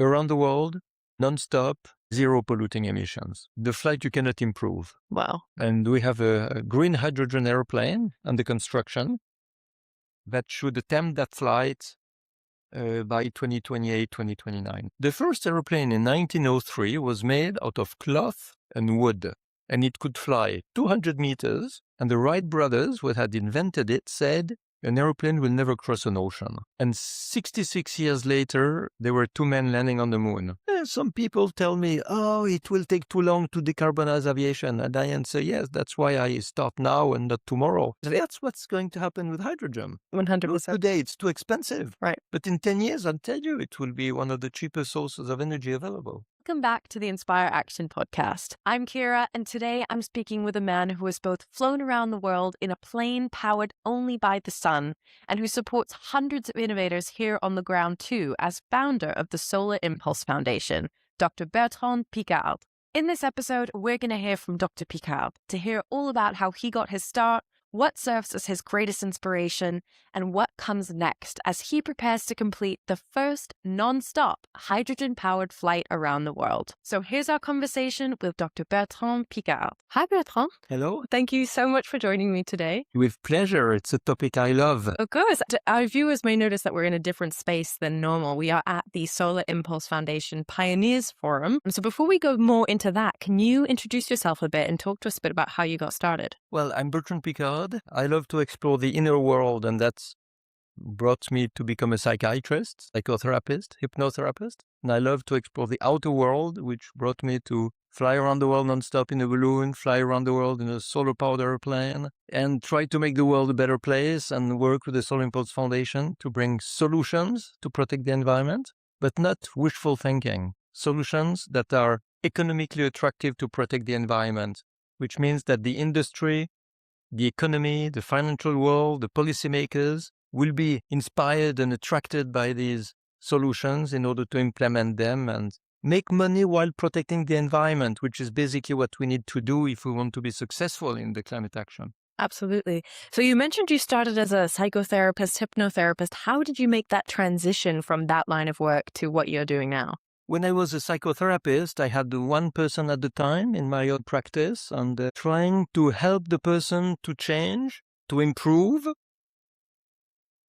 around the world, non-stop, zero polluting emissions. The flight you cannot improve. Wow. And we have a green hydrogen airplane under construction that should attempt that flight by 2028, 2029. The first airplane in 1903 was made out of cloth and wood, and it could fly 200 meters, and the Wright brothers, who had invented it, said an airplane will never cross an ocean. And 66 years later, there were two men landing on the moon. Some people tell me, oh, it will take too long to decarbonize aviation. And I answer, yes, that's why I start now and not tomorrow. That's what's going to happen with hydrogen. 100%. Today, it's too expensive. Right. But in 10 years, I'll tell you, it will be one of the cheapest sources of energy available. Welcome back to the Inspire Action podcast. I'm Kira, and today I'm speaking with a man who has both flown around the world in a plane powered only by the sun and who supports hundreds of innovators here on the ground too as founder of the Solar Impulse Foundation, Dr. Bertrand Picard. In this episode, we're going to hear from Dr. Picard to hear all about how he got his start, what serves as his greatest inspiration, and what comes next as he prepares to complete the first non-stop hydrogen-powered flight around the world. So here's our conversation with Dr. Bertrand Picard. Hi, Bertrand. Hello. Thank you so much for joining me today. With pleasure. It's a topic I love. Of course. Our viewers may notice that we're in a different space than normal. We are at the Solar Impulse Foundation Pioneers Forum. And so before we go more into that, can you introduce yourself a bit and talk to us a bit about how you got started? Well, I'm Bertrand Picard. I love to explore the inner world, and that's brought me to become a psychiatrist, psychotherapist, hypnotherapist. And I love to explore the outer world, which brought me to fly around the world non-stop in a balloon, fly around the world in a solar-powered airplane, and try to make the world a better place and work with the Solar Impulse Foundation to bring solutions to protect the environment, but not wishful thinking. Solutions that are economically attractive to protect the environment, which means that the industry, the economy, the financial world, the policymakers will be inspired and attracted by these solutions in order to implement them and make money while protecting the environment, which is basically what we need to do if we want to be successful in the climate action. Absolutely. So you mentioned you started as a psychotherapist, hypnotherapist. How did you make that transition from that line of work to what you're doing now? When I was a psychotherapist, I had one person at the time in my own practice and trying to help the person to change, to improve.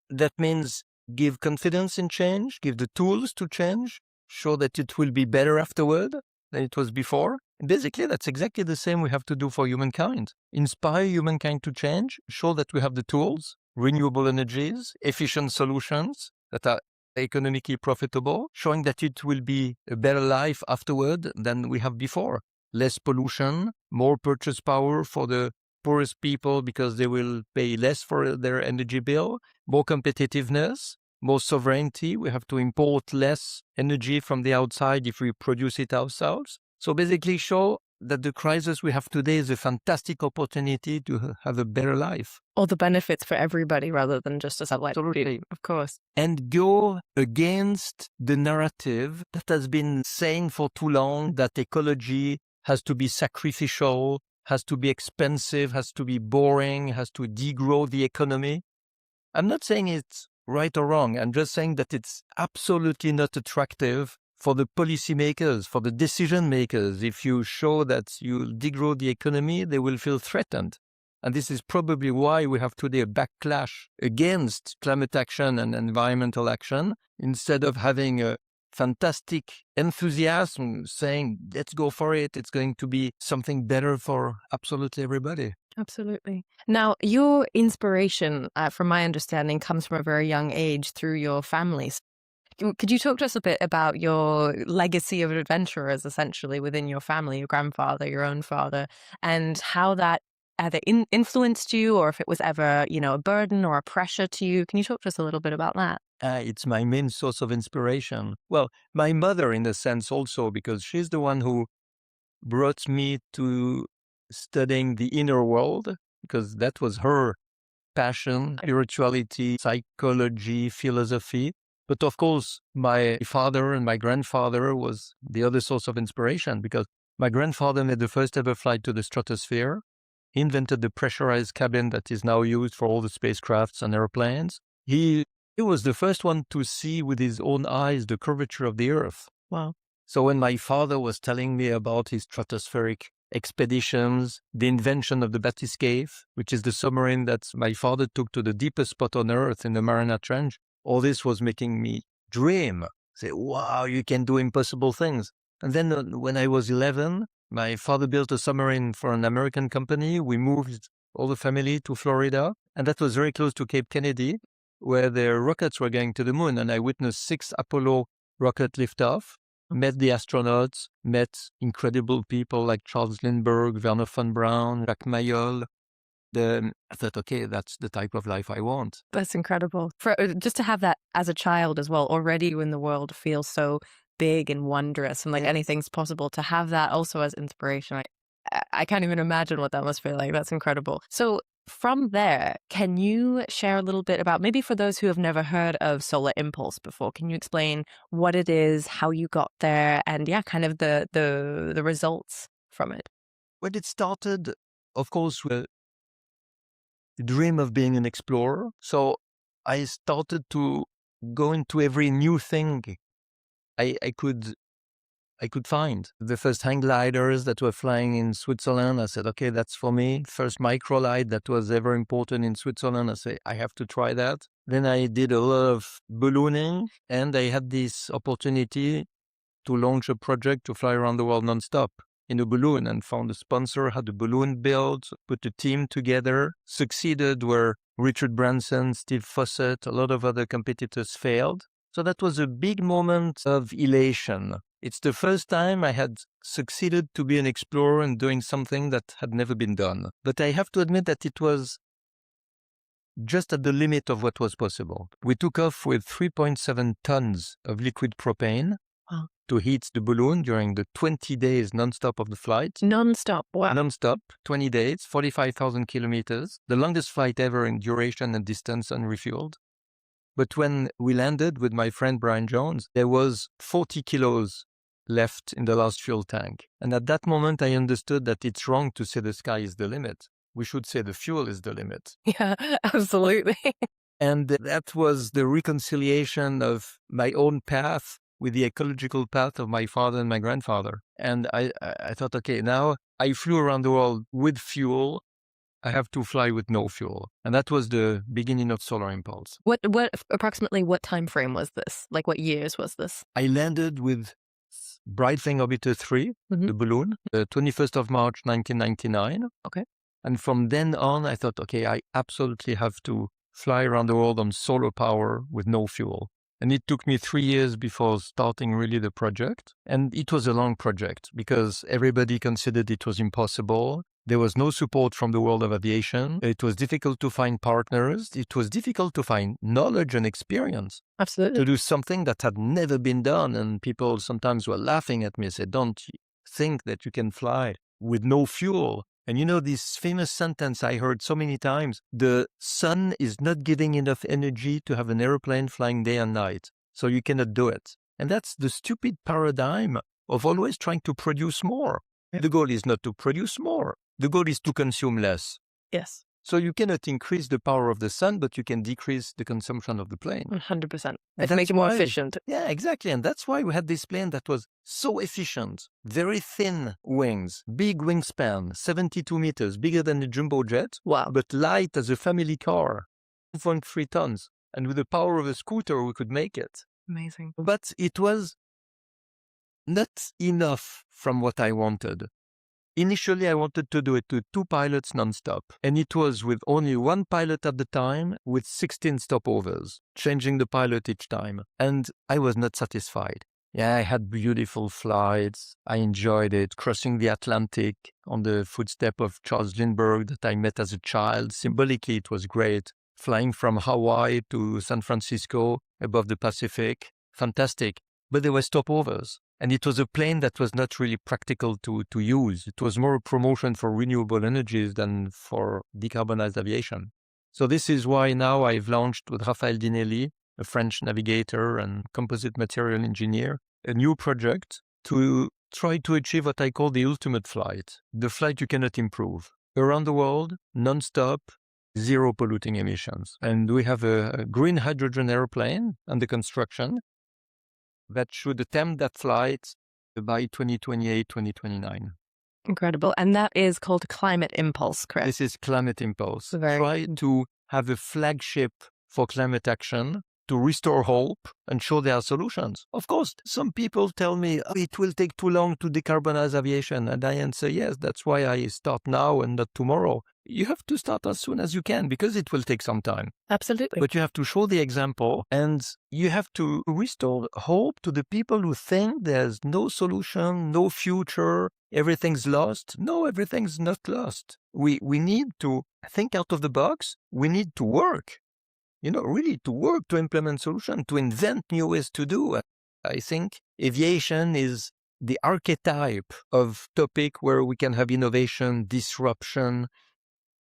That means give confidence in change, give the tools to change, show that it will be better afterward than it was before. Basically, that's exactly the same we have to do for humankind. Inspire humankind to change, show that we have the tools, renewable energies, efficient solutions that are economically profitable, showing that it will be a better life afterward than we have before. Less pollution, more purchase power for the poorest people because they will pay less for their energy bill, more competitiveness, more sovereignty. We have to import less energy from the outside if we produce it ourselves. So basically show that the crisis we have today is a fantastic opportunity to have a better life. All the benefits for everybody rather than just us. Absolutely. Of course. And go against the narrative that has been saying for too long that ecology has to be sacrificial, has to be expensive, has to be boring, has to degrow the economy. I'm not saying it's right or wrong. I'm just saying that it's absolutely not attractive for the policymakers, for the decision makers. If you show that you degrow the economy, they will feel threatened. And this is probably why we have today a backlash against climate action and environmental action, instead of having a fantastic enthusiasm saying, let's go for it. It's going to be something better for absolutely everybody. Absolutely. Now, your inspiration, from my understanding, comes from a very young age through your families. Could you talk to us a bit about your legacy of adventurers, essentially, within your family, your grandfather, your own father, and how that either influenced you or if it was ever, a burden or a pressure to you? Can you talk to us a little bit about that? It's my main source of inspiration. Well, my mother, in a sense, also, because she's the one who brought me to studying the inner world, because that was her passion, spirituality, psychology, philosophy. But of course, my father and my grandfather was the other source of inspiration, because my grandfather made the first ever flight to the stratosphere. He invented the pressurized cabin that is now used for all the spacecrafts and airplanes. He was the first one to see with his own eyes the curvature of the Earth. Wow. So when my father was telling me about his stratospheric expeditions, the invention of the bathyscaphe, which is the submarine that my father took to the deepest spot on Earth in the Mariana Trench, all this was making me dream. Say, wow, you can do impossible things. And then when I was 11, my father built a submarine for an American company. We moved all the family to Florida, and that was very close to Cape Kennedy, where the rockets were going to the moon. And I witnessed 6 Apollo rocket liftoff, met the astronauts, met incredible people like Charles Lindbergh, Werner von Braun, Jacques Mayol. I thought, okay, that's the type of life I want. That's incredible. For just to have that as a child as well, already when the world feels so big and wondrous and like anything's possible, to have that also as inspiration, I can't even imagine what that must feel like. That's incredible. So from there, can you share a little bit about, maybe for those who have never heard of Solar Impulse before, can you explain what it is, how you got there, and kind of the results from it? When it started, of course, with the dream of being an explorer. So I started to go into every new thing I could find. The first hang gliders that were flying in Switzerland, I said, okay, that's for me. First microlight that was ever important in Switzerland, I said, I have to try that. Then I did a lot of ballooning, and I had this opportunity to launch a project to fly around the world nonstop in a balloon, and found a sponsor, had a balloon built, put a team together, succeeded where Richard Branson, Steve Fossett, a lot of other competitors failed. So that was a big moment of elation. It's the first time I had succeeded to be an explorer and doing something that had never been done. But I have to admit that it was just at the limit of what was possible. We took off with 3.7 tons of liquid propane to heat the balloon during the 20 days non-stop of the flight. Non-stop, wow. Non-stop, 20 days, 45,000 kilometers, the longest flight ever in duration and distance unrefueled. But when we landed with my friend Brian Jones, there was 40 kilos left in the last fuel tank. And at that moment, I understood that it's wrong to say the sky is the limit. We should say the fuel is the limit. Yeah, absolutely. And that was the reconciliation of my own path with the ecological path of my father and my grandfather. And I thought, okay, now I flew around the world with fuel. I have to fly with no fuel. And that was the beginning of Solar Impulse. What approximately what time frame was this? Like what years was this? I landed with Breitling Orbiter 3, the balloon, the 21st of March, 1999. Okay. And from then on, I thought, okay, I absolutely have to fly around the world on solar power with no fuel. And it took me 3 years before starting really the project. And it was a long project because everybody considered it was impossible. There was no support from the world of aviation. It was difficult to find partners. It was difficult to find knowledge and experience. Absolutely. To do something that had never been done. And people sometimes were laughing at me and said, don't think that you can fly with no fuel. And you know, this famous sentence I heard so many times, the sun is not giving enough energy to have an airplane flying day and night. So you cannot do it. And that's the stupid paradigm of always trying to produce more. The goal is not to produce more. The goal is to consume less. Yes. So you cannot increase the power of the sun, but you can decrease the consumption of the plane. 100%. It makes it more efficient. Yeah, exactly. And that's why we had this plane that was so efficient. Very thin wings, big wingspan, 72 meters, bigger than the jumbo jet. Wow. But light as a family car, 2.3 tons. And with the power of a scooter, we could make it. Amazing. But it was not enough from what I wanted. Initially, I wanted to do it with 2 pilots nonstop, and it was with only 1 pilot at the time with 16 stopovers, changing the pilot each time. And I was not satisfied. Yeah, I had beautiful flights. I enjoyed it, crossing the Atlantic on the footstep of Charles Lindbergh that I met as a child. Symbolically, it was great. Flying from Hawaii to San Francisco above the Pacific, fantastic. But there were stopovers. And it was a plane that was not really practical to use. It was more a promotion for renewable energies than for decarbonized aviation. So this is why now I've launched with Raphaël Dinelli, a French navigator and composite material engineer, a new project to try to achieve what I call the ultimate flight, the flight you cannot improve. Around the world, non-stop, zero polluting emissions. And we have a green hydrogen airplane under construction that should attempt that flight by 2028, 2029. Incredible. And that is called Climate Impulse, correct? This is Climate Impulse. Very- Try to have a flagship for climate action to restore hope and show there are solutions. Of course, some people tell me, oh, it will take too long to decarbonize aviation. And I answer, yes, that's why I start now and not tomorrow. You have to start as soon as you can because it will take some time. Absolutely. But you have to show the example and you have to restore hope to the people who think there's no solution, no future, everything's lost. No, everything's not lost. We need to think out of the box. We need to work. Really to work to implement solutions, to invent new ways to do. I think aviation is the archetype of topic where we can have innovation, disruption,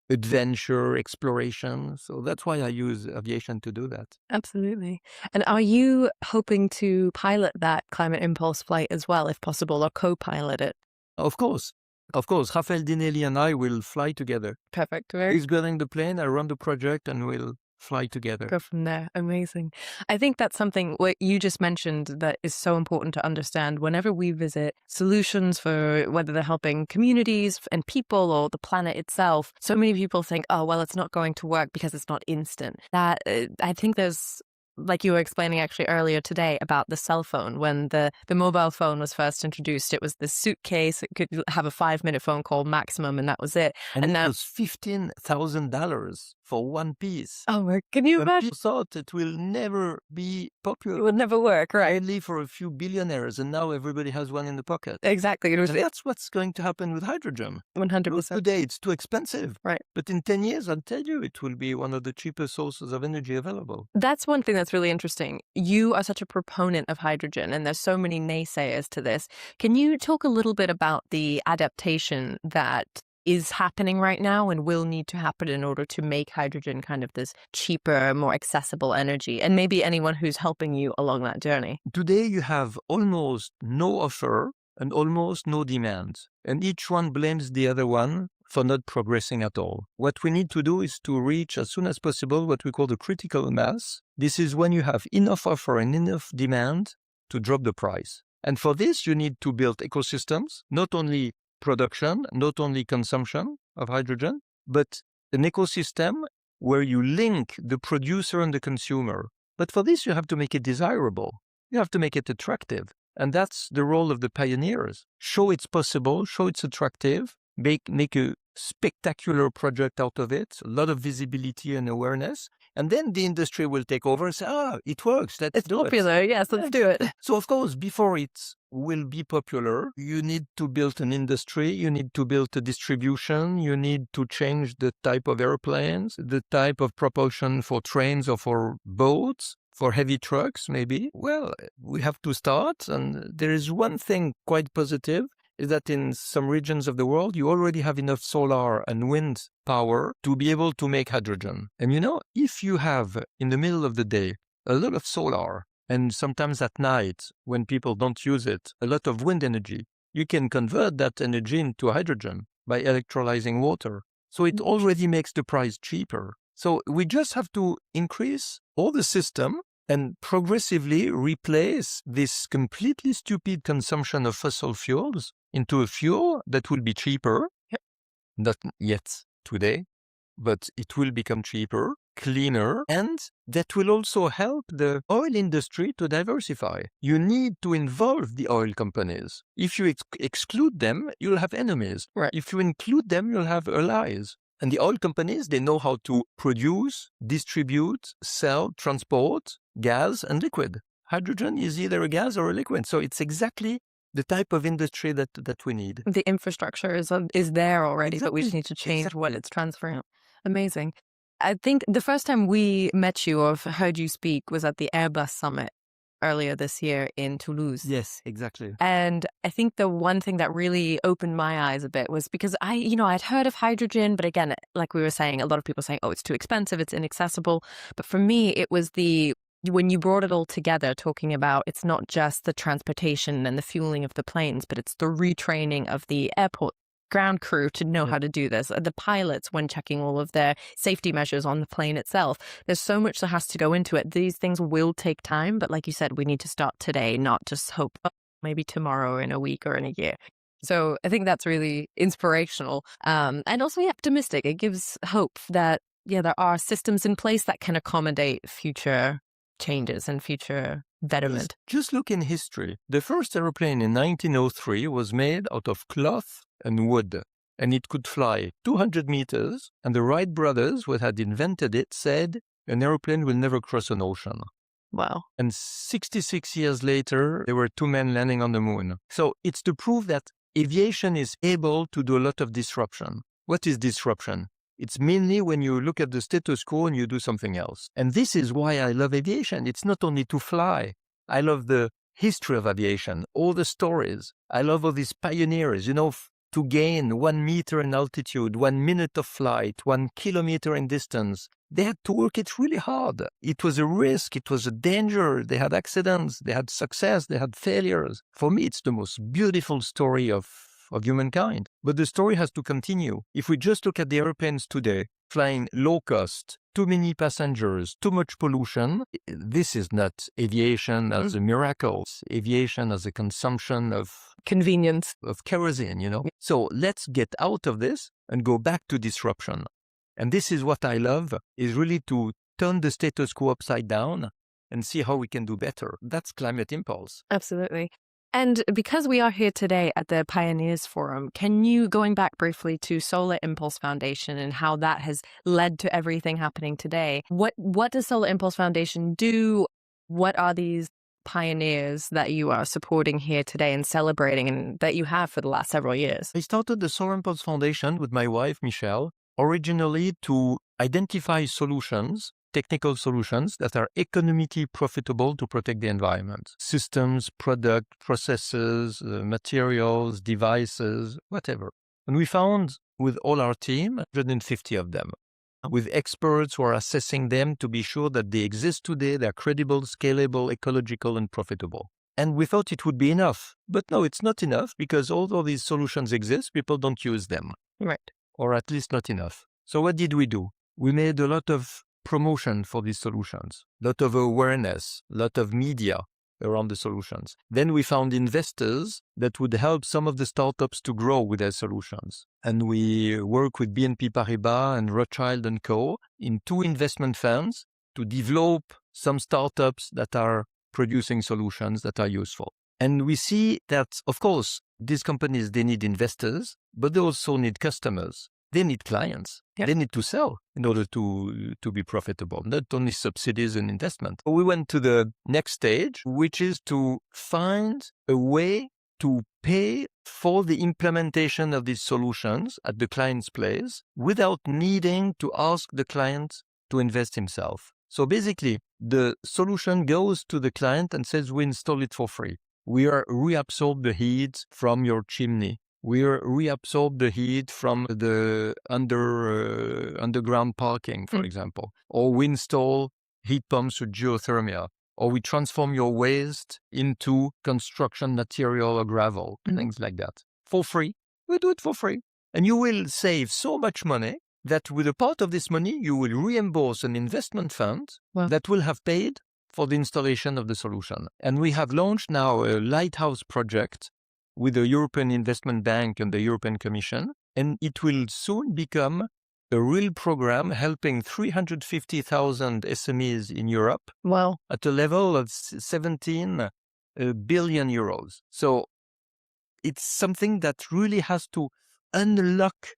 adventure, exploration. So that's why I use aviation to do that. Absolutely. And are you hoping to pilot that Climate Impulse flight as well, if possible, or co-pilot it? Of course. Rafael Dinelli and I will fly together. Perfect. He's building the plane, I run the project, and we'll fly together. Go from there. Amazing. I think that's something what you just mentioned that is so important to understand whenever we visit solutions for whether they're helping communities and people or the planet itself. So many people think, oh, well, it's not going to work because it's not instant. That I think there's, like you were explaining actually earlier today about the cell phone. When the mobile phone was first introduced, it was this suitcase. It could have a 5-minute phone call maximum, and that was it. And now it was $15,000 for one piece. Oh, can you imagine? People thought it will never be popular. It would never work, right? Only for a few billionaires, and now everybody has one in the pocket. Exactly. And that's what's going to happen with hydrogen. 100%. Today it's too expensive. Right. But in 10 years, I'll tell you, it will be one of the cheapest sources of energy available. That's one thing that's really interesting. You are such a proponent of hydrogen, and there's so many naysayers to this. Can you talk a little bit about the adaptation that is happening right now and will need to happen in order to make hydrogen kind of this cheaper, more accessible energy, and maybe anyone who's helping you along that journey? Today you have almost no offer and almost no demand, and each one blames the other one for not progressing at all. What we need to do is to reach as soon as possible what we call the critical mass. This is when you have enough offer and enough demand to drop the price. And for this, you need to build ecosystems, not only production, not only consumption of hydrogen, but an ecosystem where you link the producer and the consumer. But for this, you have to make it desirable. You have to make it attractive. And that's the role of the pioneers. Show it's possible, show it's attractive, make a spectacular project out of it, a lot of visibility and awareness. And then the industry will take over and say, it works. It's popular. Yes, let's do it. So, of course, before it will be popular, you need to build an industry, you need to build a distribution, you need to change the type of airplanes, the type of propulsion for trains or for boats, for heavy trucks, maybe. Well, we have to start. And there is one thing quite positive, is that in some regions of the world, you already have enough solar and wind power to be able to make hydrogen. And if you have, in the middle of the day, a lot of solar, and sometimes at night, when people don't use it, a lot of wind energy, you can convert that energy into hydrogen by electrolyzing water. So it already makes the price cheaper. So we just have to increase all the system and progressively replace this completely stupid consumption of fossil fuels into a fuel that will be cheaper. Yep. Not yet today, but it will become cheaper, cleaner, and that will also help the oil industry to diversify. You need to involve the oil companies. If you exclude them, you'll have enemies. Right. If you include them, you'll have allies. And the oil companies, they know how to produce, distribute, sell, transport gas and liquid. Hydrogen is either a gas or a liquid. So it's exactly the type of industry that we need. The infrastructure is there already, Exactly. But we just need to change Exactly. what it's transferring. Amazing. I think the first time we met you or heard you speak was at the Airbus Summit earlier this year in Toulouse. Yes, exactly. And I think the one thing that really opened my eyes a bit was because I'd heard of hydrogen, but again, like we were saying, a lot of people saying, oh, it's too expensive, it's inaccessible. But for me, it was when you brought it all together, talking about it's not just the transportation and the fueling of the planes, but it's the retraining of the airport ground crew to know how to do this, the pilots when checking all of their safety measures on the plane itself. There's so much that has to go into it. These things will take time, but like you said, we need to start today, not just hope maybe tomorrow, in a week, or in a year. So I think that's really inspirational, and also optimistic. It gives hope that, there are systems in place that can accommodate future changes and future betterment. Just look in history. The first aeroplane in 1903 was made out of cloth and wood, and it could fly 200 meters, and the Wright brothers, who had invented it, said an aeroplane will never cross an ocean. Wow. And 66 years later, there were 2 men landing on the moon. So it's to prove that aviation is able to do a lot of disruption. What is disruption? It's mainly when you look at the status quo and you do something else. And this is why I love aviation. It's not only to fly. I love the history of aviation, all the stories. I love all these pioneers, to gain 1 meter in altitude, 1 minute of flight, 1 kilometer in distance. They had to work it really hard. It was a risk. It was a danger. They had accidents. They had success. They had failures. For me, it's the most beautiful story of humankind. But the story has to continue. If we just look at the airplanes today, flying low cost, too many passengers, too much pollution, this is not aviation as a miracle. Aviation as a consumption of convenience, of kerosene, So let's get out of this and go back to disruption. And this is what I love, is really to turn the status quo upside down and see how we can do better. That's Climate Impulse. Absolutely. And because we are here today at the Pioneers Forum, can you, going back briefly to Solar Impulse Foundation and how that has led to everything happening today, what does Solar Impulse Foundation do? What are these pioneers that you are supporting here today and celebrating, and that you have for the last several years? I started the Solar Impulse Foundation with my wife, Michelle, originally to identify solutions, technical solutions that are economically profitable to protect the environment. Systems, product, processes, materials, devices, whatever. And we found with all our team, 150 of them, with experts who are assessing them to be sure that they exist today, they're credible, scalable, ecological, and profitable. And we thought it would be enough. But no, it's not enough, because although these solutions exist, people don't use them. Right. Or at least not enough. So what did we do? We made a lot of promotion for these solutions, a lot of awareness, a lot of media around the solutions. Then we found investors that would help some of the startups to grow with their solutions. And we work with BNP Paribas and Rothschild & Co. in 2 investment funds to develop some startups that are producing solutions that are useful. And we see that, of course, these companies, they need investors, but they also need customers. They need clients. Yep. They need to sell in order to be profitable, not only subsidies and investment. We went to the next stage, which is to find a way to pay for the implementation of these solutions at the client's place without needing to ask the client to invest himself. So basically, the solution goes to the client and says, we install it for free. We reabsorb the heat from your chimney. We reabsorb the heat from the underground parking, for example. Or we install heat pumps with geothermia. Or we transform your waste into construction material or gravel, things like that. For free. We do it for free. And you will save so much money that with a part of this money, you will reimburse an investment fund that will have paid for the installation of the solution. And we have launched now a lighthouse project with the European Investment Bank and the European Commission, and it will soon become a real program helping 350,000 SMEs in Europe at a level of 17 billion euros. So it's something that really has to unlock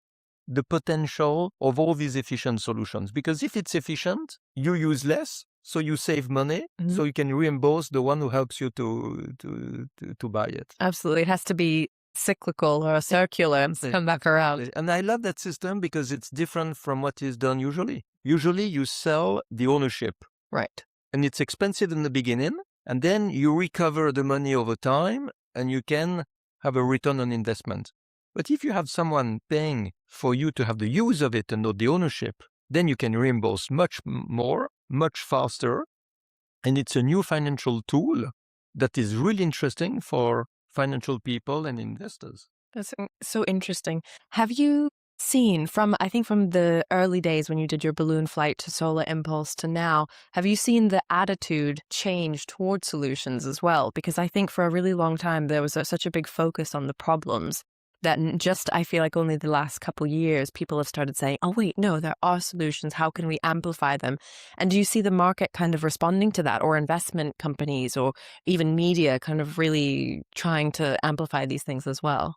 the potential of all these efficient solutions. Because if it's efficient, you use less, so you save money, so you can reimburse the one who helps you to buy it. Absolutely. It has to be cyclical or circular and come back around. And I love that system because it's different from what is done usually. Usually you sell the ownership. Right. And it's expensive in the beginning, and then you recover the money over time and you can have a return on investment. But if you have someone paying for you to have the use of it and not the ownership, then you can reimburse much more, much faster. And it's a new financial tool that is really interesting for financial people and investors. That's so interesting. Have you seen I think from the early days when you did your balloon flight to Solar Impulse to now, have you seen the attitude change towards solutions as well? Because I think for a really long time, there was such a big focus on the problems that I feel like only the last couple years, people have started saying, oh, wait, no, there are solutions. How can we amplify them? And do you see the market kind of responding to that, or investment companies or even media kind of really trying to amplify these things as well?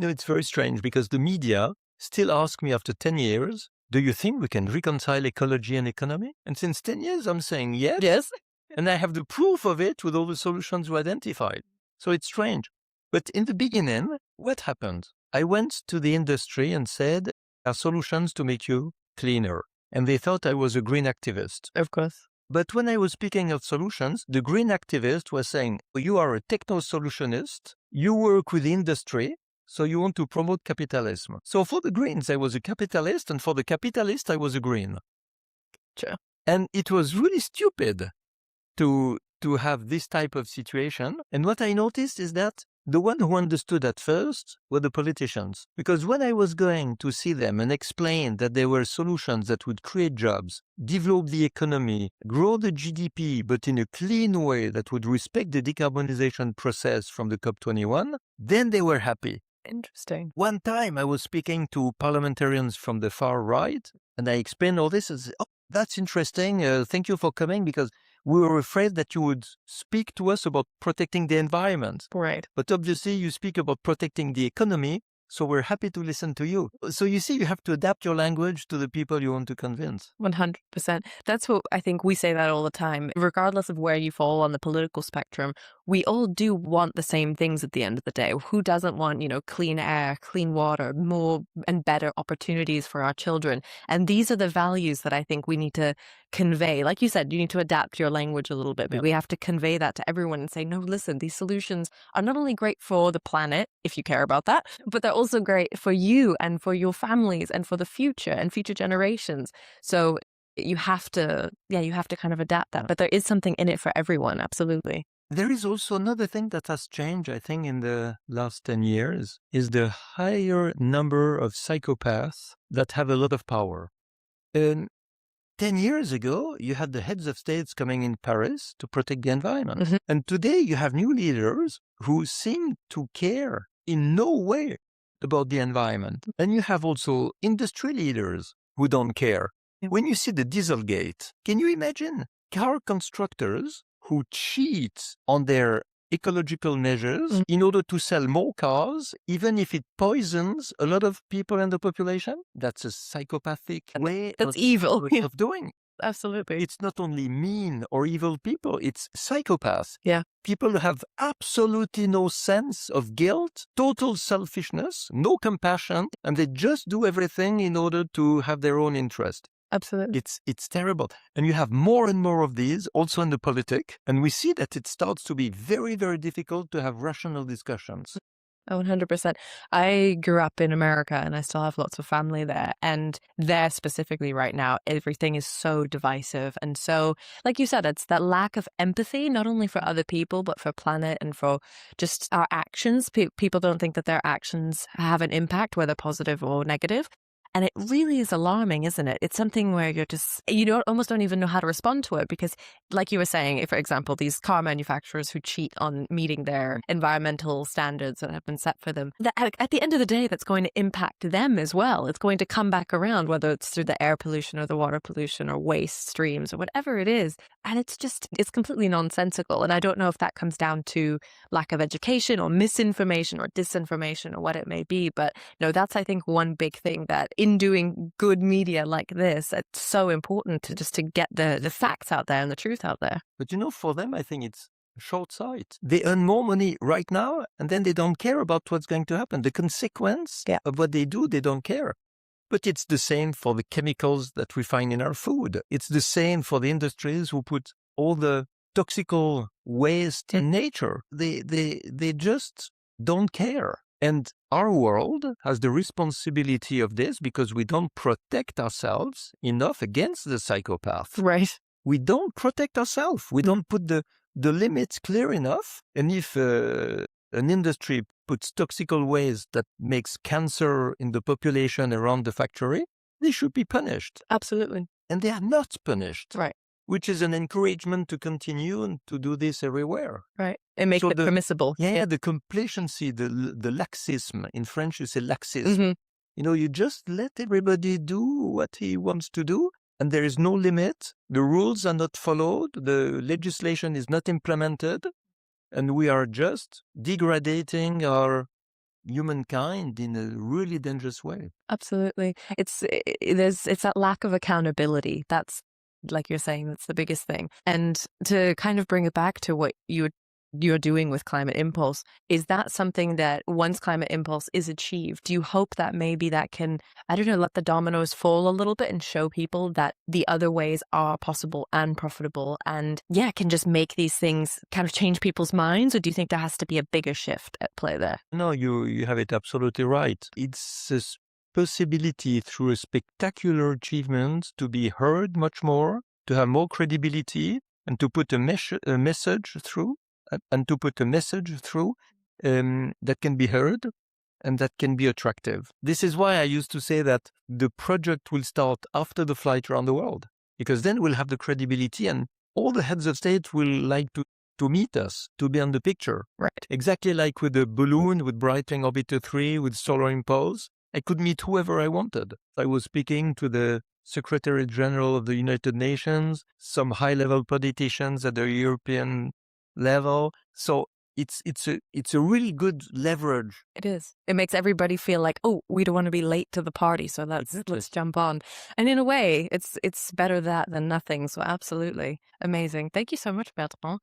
No, it's very strange because the media still ask me after 10 years, do you think we can reconcile ecology and economy? And since 10 years, I'm saying yes. Yes. And I have the proof of it with all the solutions we identified. So it's strange. But in the beginning, what happened? I went to the industry and said, there are solutions to make you cleaner. And they thought I was a green activist. Of course. But when I was speaking of solutions, the green activist was saying, you are a techno-solutionist, you work with the industry, so you want to promote capitalism. So for the Greens, I was a capitalist, and for the capitalist, I was a Green. Sure. And it was really stupid to have this type of situation. And what I noticed is that the one who understood at first were the politicians. Because when I was going to see them and explain that there were solutions that would create jobs, develop the economy, grow the GDP, but in a clean way that would respect the decarbonization process from the COP21, then they were happy. Interesting. One time I was speaking to parliamentarians from the far right, and I explained all this and said, oh, that's interesting. Thank you for coming, because we were afraid that you would speak to us about protecting the environment. Right. But obviously you speak about protecting the economy, so we're happy to listen to you. So you see, you have to adapt your language to the people you want to convince. 100%. That's what I think we say that all the time. Regardless of where you fall on the political spectrum, we all do want the same things at the end of the day. Who doesn't want, clean air, clean water, more and better opportunities for our children? And these are the values that I think we need to convey. Like you said, you need to adapt your language a little bit, but we have to convey that to everyone and say, no, listen, these solutions are not only great for the planet, if you care about that, but they're also great for you and for your families and for the future and future generations. So you have to kind of adapt that. But there is something in it for everyone. Absolutely. There is also another thing that has changed, I think, in the last 10 years, is the higher number of psychopaths that have a lot of power. 10 years ago, you had the heads of states coming in Paris to protect the environment. Mm-hmm. And today you have new leaders who seem to care in no way about the environment. And you have also industry leaders who don't care. When you see the Dieselgate, can you imagine car constructors who cheat on their ecological measures in order to sell more cars, even if it poisons a lot of people in the population? That's a psychopathic way evil of doing. Absolutely. It's not only mean or evil people, it's psychopaths. Yeah. People who have absolutely no sense of guilt, total selfishness, no compassion, and they just do everything in order to have their own interest. Absolutely. It's terrible. And you have more and more of these also in the politic. And we see that it starts to be very, very difficult to have rational discussions. 100%. I grew up in America and I still have lots of family there. And there specifically right now, everything is so divisive. And so, like you said, it's that lack of empathy, not only for other people, but for planet and for just our actions. People don't think that their actions have an impact, whether positive or negative. And it really is alarming, isn't it? It's something where you almost don't even know how to respond to it because, like you were saying, if, for example, these car manufacturers who cheat on meeting their environmental standards that have been set for them, that at the end of the day, that's going to impact them as well. It's going to come back around, whether it's through the air pollution or the water pollution or waste streams or whatever it is. And it's completely nonsensical. And I don't know if that comes down to lack of education or misinformation or disinformation or what it may be. But that's, I think, one big thing that in doing good media like this, it's so important to get the facts out there and the truth out there. But for them, I think it's short sight. They earn more money right now, and then they don't care about what's going to happen. The consequence of what they do, they don't care. But it's the same for the chemicals that we find in our food. It's the same for the industries who put all the toxical waste in nature. They just don't care. And our world has the responsibility of this because we don't protect ourselves enough against the psychopath. Right. We don't protect ourselves. We don't put the limits clear enough. And if an industry puts toxical waste that makes cancer in the population around the factory, they should be punished. Absolutely. And they are not punished. Right. Which is an encouragement to continue and to do this everywhere. Right. It makes it permissible. Yeah, the complacency, the laxism. In French, you say laxism. Mm-hmm. You know, you just let everybody do what he wants to do, and there is no limit. The rules are not followed. The legislation is not implemented, and we are just degrading our humankind in a really dangerous way. Absolutely. It's that lack of accountability. That's, like you're saying, that's the biggest thing. And to kind of bring it back to what you're doing with Climate Impulse, is that something that once Climate Impulse is achieved, do you hope that maybe that can, I don't know, let the dominoes fall a little bit and show people that the other ways are possible and profitable and can just make these things kind of change people's minds? Or do you think there has to be a bigger shift at play there? No, you have it absolutely right. It's a possibility through a spectacular achievement to be heard much more, to have more credibility, and to put a message through, that can be heard and that can be attractive. This is why I used to say that the project will start after the flight around the world, because then we'll have the credibility and all the heads of state will like to meet us, to be on the picture. Right. Exactly like with the balloon, with Breitling Orbiter 3, with Solar Impulse. I could meet whoever I wanted. I was speaking to the Secretary General of the United Nations, some high-level politicians at the European level. So it's a really good leverage. It is. It makes everybody feel like, oh, we don't want to be late to the party, so let's jump on. And in a way, it's better that than nothing. So absolutely amazing. Thank you so much, Bertrand.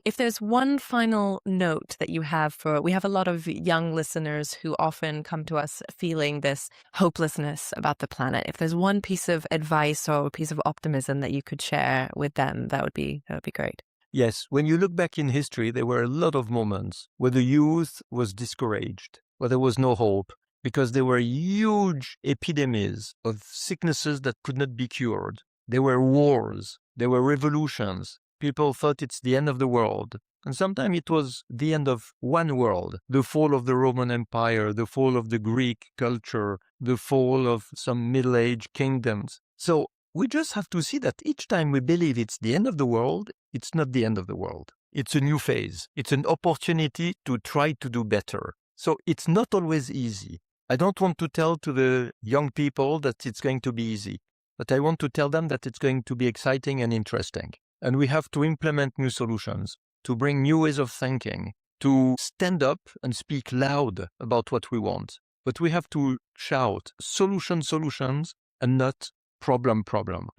If there's one final note that you have we have a lot of young listeners who often come to us feeling this hopelessness about the planet. If there's one piece of advice or a piece of optimism that you could share with them, that would be great. Yes, when you look back in history, there were a lot of moments where the youth was discouraged, where there was no hope, because there were huge epidemics of sicknesses that could not be cured. There were wars, there were revolutions. People thought it's the end of the world. And sometimes it was the end of one world, the fall of the Roman Empire, the fall of the Greek culture, the fall of some Middle-Age kingdoms. So we just have to see that each time we believe it's the end of the world, it's not the end of the world. It's a new phase. It's an opportunity to try to do better. So it's not always easy. I don't want to tell to the young people that it's going to be easy, but I want to tell them that it's going to be exciting and interesting. And we have to implement new solutions, to bring new ways of thinking, to stand up and speak loud about what we want. But we have to shout solutions, and not problem.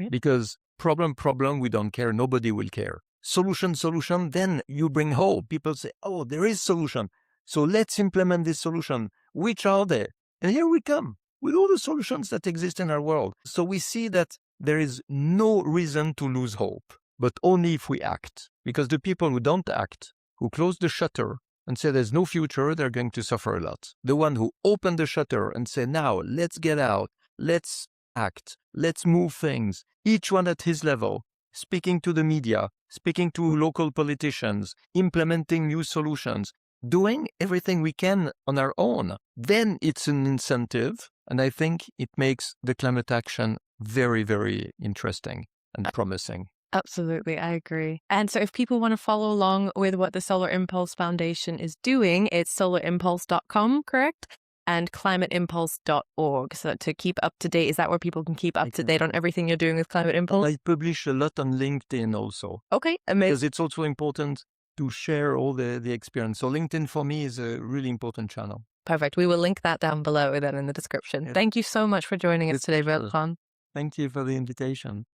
Because problem, we don't care. Nobody will care. Solution, then you bring hope. People say, oh, there is solution. So let's implement this solution. Which are they? And here we come with all the solutions that exist in our world. So we see that there is no reason to lose hope, but only if we act. Because the people who don't act, who close the shutter and say there's no future, they're going to suffer a lot. The one who open the shutter and say, now, let's get out, let's act, let's move things, each one at his level, speaking to the media, speaking to local politicians, implementing new solutions, doing everything we can on our own, then it's an incentive. And I think it makes the climate action very, very interesting and promising. Absolutely, I agree. And so if people want to follow along with what the Solar Impulse Foundation is doing, it's solarimpulse.com, correct? And climateimpulse.org. So to keep up to date, is that where people can keep up to date on everything you're doing with Climate Impulse? I publish a lot on LinkedIn also. Okay, amazing. Because it's also important to share all the experience. So LinkedIn for me is a really important channel. Perfect. We will link that down below then in the description. Thank you so much for joining us today, Bertrand. Thank you for the invitation.